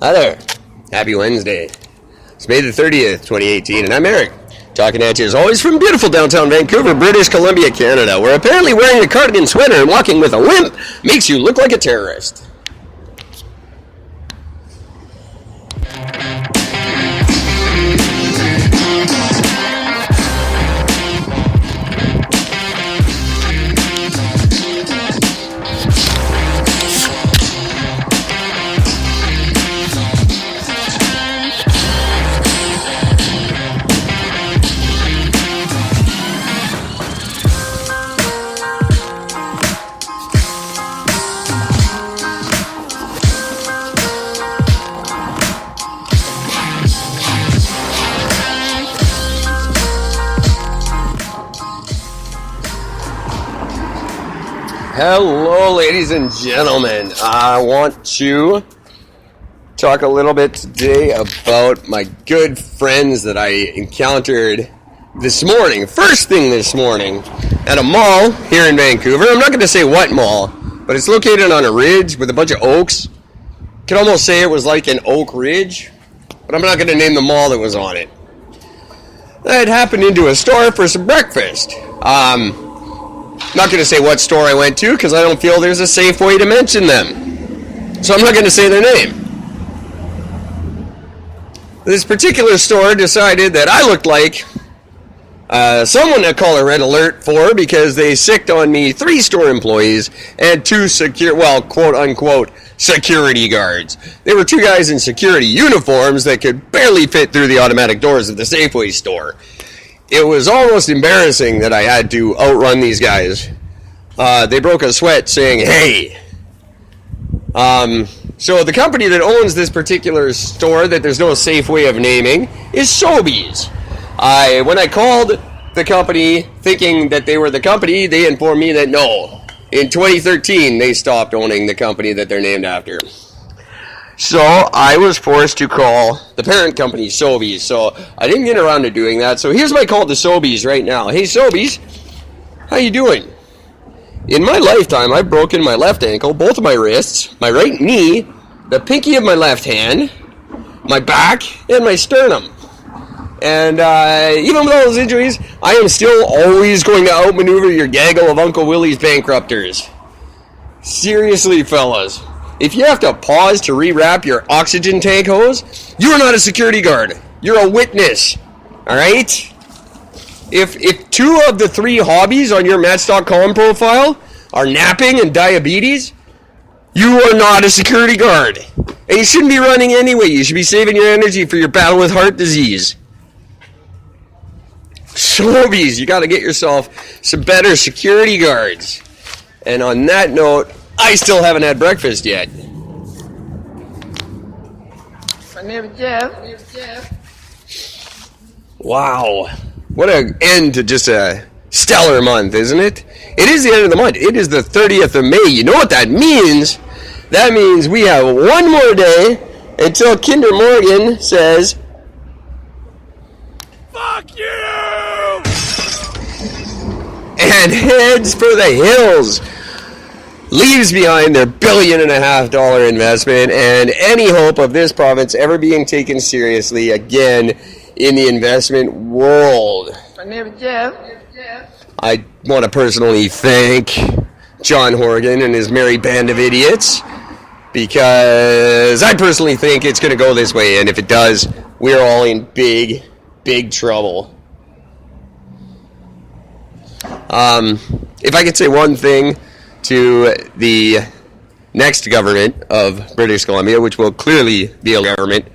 Hi there. Happy Wednesday. It's May the 30th, 2018, and I'm Eric. Talking at you as always from beautiful downtown Vancouver, British Columbia, Canada, where apparently wearing a cardigan sweater and walking with a limp makes you look like a terrorist. Hello, ladies and gentlemen. I want to talk a little bit today about my good friends that I encountered this morning. First thing this morning at a mall here in Vancouver. I'm not going to say what mall, but it's located on a ridge with a bunch of oaks. You could almost say it was like an oak ridge, but I'm not going to name the mall that was on it. I had happened into a store for some breakfast. Not going to say what store I went to because I don't feel there's a safe way to mention them. So I'm not going to say their name. This particular store decided that I looked like someone to call a red alert for because they sicked on me 3 store employees and 2 quote unquote security guards. They were 2 guys in security uniforms that could barely fit through the automatic doors of the Safeway store. It was almost embarrassing that I had to outrun these guys. They broke a sweat saying, hey. So the company that owns this particular store that there's no safe way of naming is Sobeys. When I called the company thinking that they were the company, they informed me that no. In 2013, they stopped owning the company that they're named after. So I was forced to call the parent company, Sobeys. So I didn't get around to doing that. So here's my call to Sobeys right now. Hey, Sobeys, how you doing? In my lifetime, I've broken my left ankle, both of my wrists, my right knee, the pinky of my left hand, my back, and my sternum. And even with all those injuries, I am still always going to outmaneuver your gaggle of Uncle Willie's bankrupters. Seriously, fellas. If you have to pause to rewrap your oxygen tank hose, you are not a security guard. You're a witness. Alright? If 2 of the 3 hobbies on your Match.com profile are napping and diabetes, you are not a security guard. And you shouldn't be running anyway. You should be saving your energy for your battle with heart disease. Sobeys, you gotta get yourself some better security guards. And on that note, I still haven't had breakfast yet. My name is Jeff. Wow. What an end to just a stellar month, isn't it? It is the end of the month. It is the 30th of May. You know what that means? That means we have one more day until Kinder Morgan says, fuck you! And heads for the hills. Leaves behind their $1.5 billion investment and any hope of this province ever being taken seriously again in the investment world. My name is Jeff. I want to personally thank John Horgan and his merry band of idiots because I personally think it's going to go this way, and if it does, we're all in big, big trouble. If I could say one thing to the next government of British Columbia, which will clearly be a government,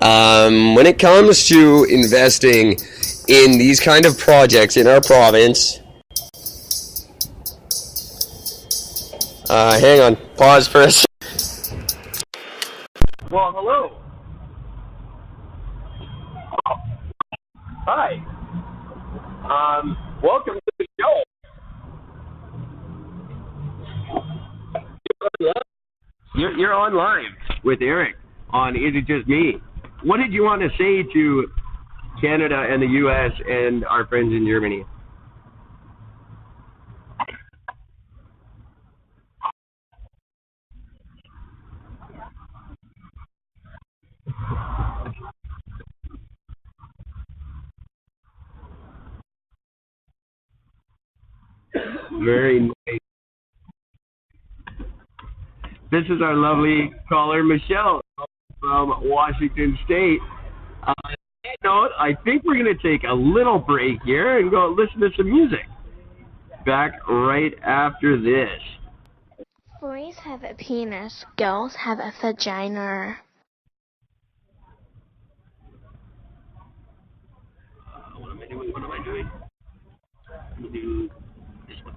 when it comes to investing in these kind of projects in our province, hang on, pause for a second. Well, hello. Hi. Welcome to the show. You're on live with Eric on Is It Just Me? What did you want to say to Canada and the U.S. and our friends in Germany? Very nice. This is our lovely caller, Michelle, from Washington State. On that note, I think we're going to take a little break here and go listen to some music. Back right after this. Boys have a penis, girls have a vagina. What am I doing? I'm going to do this one.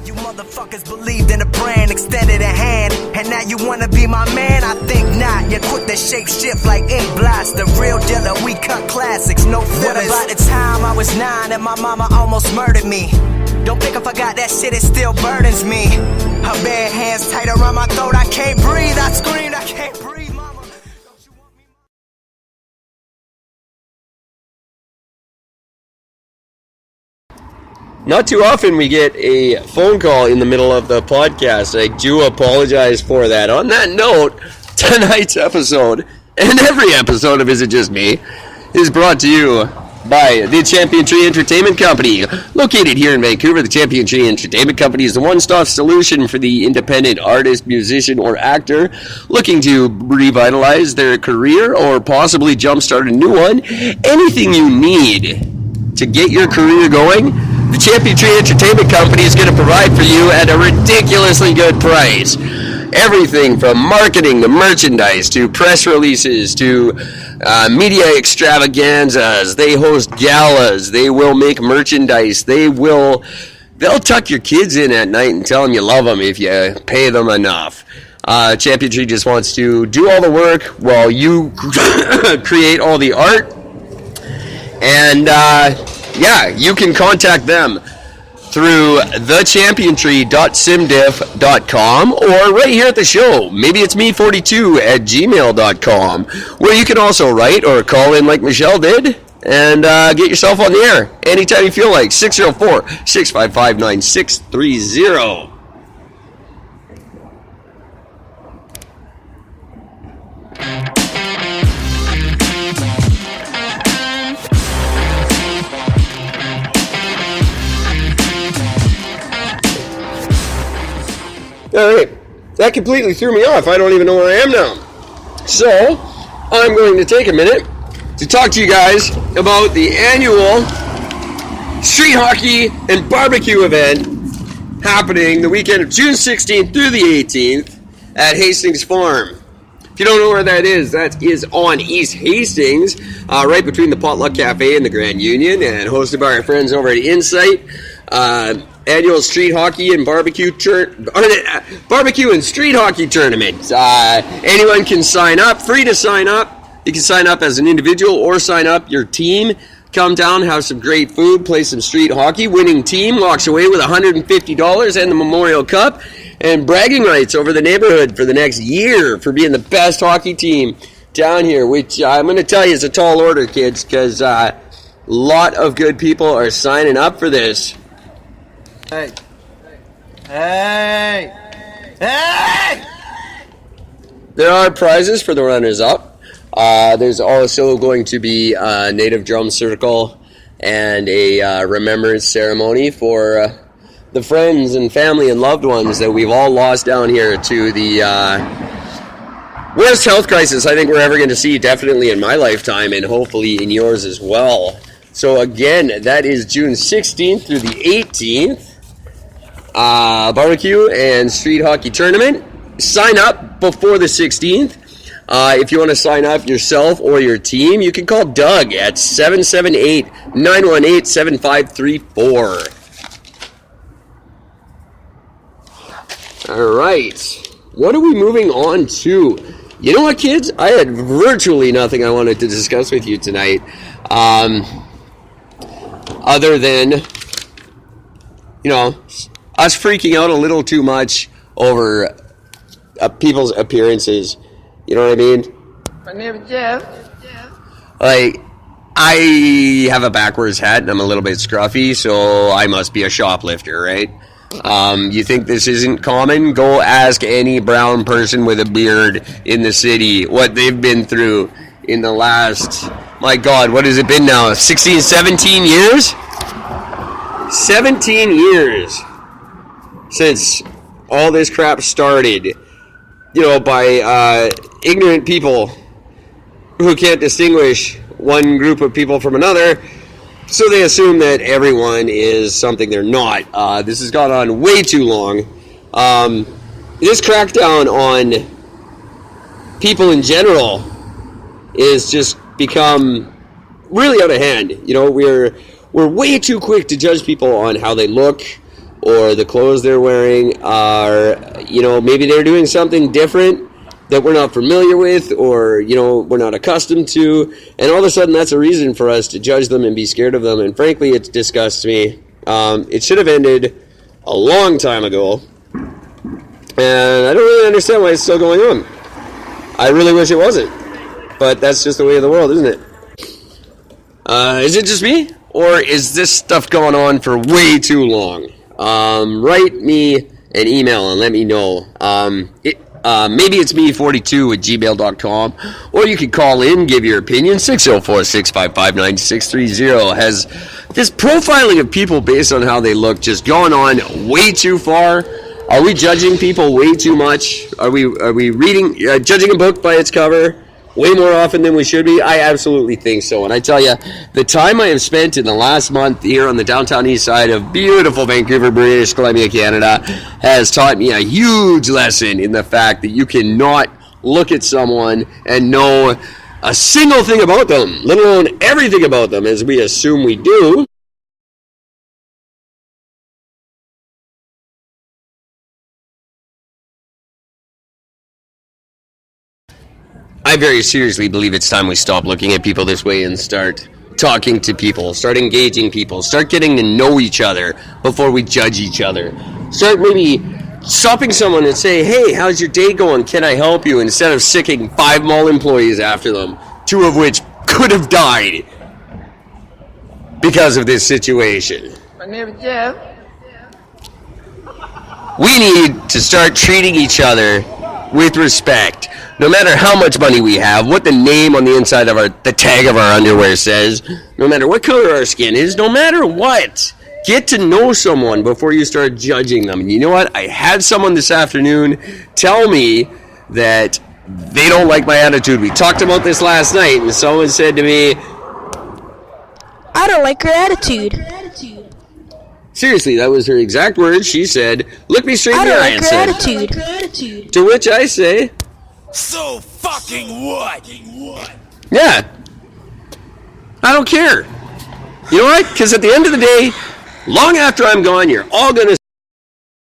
You motherfuckers believed in a brand, extended a hand, and now you wanna be my man? I think not. You quit the shape shift like ink blast. The real dealer, we cut classics, no fillers. What about the time I was 9 and my mama almost murdered me? Don't think I forgot that shit, it still burdens me. Her bare hands tight around my throat, I can't breathe. I screamed, I can't breathe, mama. Don't you want me? Not too often we get a phone call in the middle of the podcast. I do apologize for that. On that note, tonight's episode, and every episode of Is It Just Me, is brought to you by the Champion Tree Entertainment Company. Located here in Vancouver, the Champion Tree Entertainment Company is the one-stop solution for the independent artist, musician, or actor looking to revitalize their career or possibly jumpstart a new one. Anything you need to get your career going, the Champion Tree Entertainment Company is going to provide for you at a ridiculously good price. Everything from marketing to merchandise to press releases to media extravaganzas. They host galas. They will make merchandise. They'll tuck your kids in at night and tell them you love them if you pay them enough. Champion Tree just wants to do all the work while you create all the art. And you can contact them through thechampiontree.simdiff.com or right here at the show. Maybe it's me42@gmail.com, where you can also write or call in like Michelle did and get yourself on the air anytime you feel like. 604-655-9630. Alright, that completely threw me off. I don't even know where I am now. So, I'm going to take a minute to talk to you guys about the annual street hockey and barbecue event happening the weekend of June 16th through the 18th at Hastings Farm. If you don't know where that is on East Hastings, right between the Potluck Cafe and the Grand Union, and hosted by our friends over at Insight. Annual street hockey and barbecue and street hockey tournament. Anyone can sign up, free to sign up. You can sign up as an individual or sign up your team. Come down, have some great food, play some street hockey. Winning team walks away with $150 and the Memorial Cup and bragging rights over the neighborhood for the next year for being the best hockey team down here, which I'm going to tell you is a tall order, kids, because a lot of good people are signing up for this. Hey! Hey! Hey! There are prizes for the runners-up. There's also going to be a native drum circle and a remembrance ceremony for the friends and family and loved ones that we've all lost down here to the worst health crisis I think we're ever going to see, definitely in my lifetime and hopefully in yours as well. So again, that is June 16th through the 18th. Barbecue and street hockey tournament. Sign up before the 16th. If you want to sign up yourself or your team, you can call Doug at 778-918-7534. All right. What are we moving on to? You know what, kids? I had virtually nothing I wanted to discuss with you tonight. Other than, us freaking out a little too much over people's appearances. You know what I mean? My name is Jeff. Like, I have a backwards hat and I'm a little bit scruffy, so I must be a shoplifter, right? You think this isn't common? Go ask any brown person with a beard in the city what they've been through in the last, my God, what has it been now? 16, 17 years? 17 years since all this crap started, by ignorant people who can't distinguish one group of people from another, so they assume that everyone is something they're not. This has gone on way too long. This crackdown on people in general is just become really out of hand. We're way too quick to judge people on how they look or the clothes they're wearing, or maybe they're doing something different that we're not familiar with, or we're not accustomed to, and all of a sudden that's a reason for us to judge them and be scared of them. And frankly, it disgusts me. It should have ended a long time ago, and I don't really understand why it's still going on. I really wish it wasn't, but that's just the way of the world, isn't it? Is it just me, or is this stuff going on for way too long? Write me an email and let me know. Maybe it's me42@gmail.com, or you can call in, give your opinion. 604-655-9630. Has this profiling of people based on how they look just gone on way too far? Are we judging people way too much? Are we reading, judging a book by its cover way more often than we should be? I absolutely think so. And I tell you, the time I have spent in the last month here on the downtown east side of beautiful Vancouver, British Columbia, Canada, has taught me a huge lesson in the fact that you cannot look at someone and know a single thing about them, let alone everything about them, as we assume we do. I very seriously believe it's time we stop looking at people this way and start talking to people, start engaging people, start getting to know each other before we judge each other. Start maybe stopping someone and say, hey, how's your day going? Can I help you? Instead of sicking 5 mall employees after them, 2 of which could have died because of this situation. My name is Jeff. We need to start treating each other with respect. No matter how much money we have, what the name on the inside of the tag of our underwear says, no matter what color our skin is, no matter what, get to know someone before you start judging them. And you know what? I had someone this afternoon tell me that they don't like my attitude. We talked about this last night, and someone said to me, I don't like your attitude. Seriously, that was her exact words. She said, look me straight in the eye and said, attitude. to which I say, So fucking what? yeah, I don't care. You know what? Because at the end of the day, long after I'm gone, you're all going to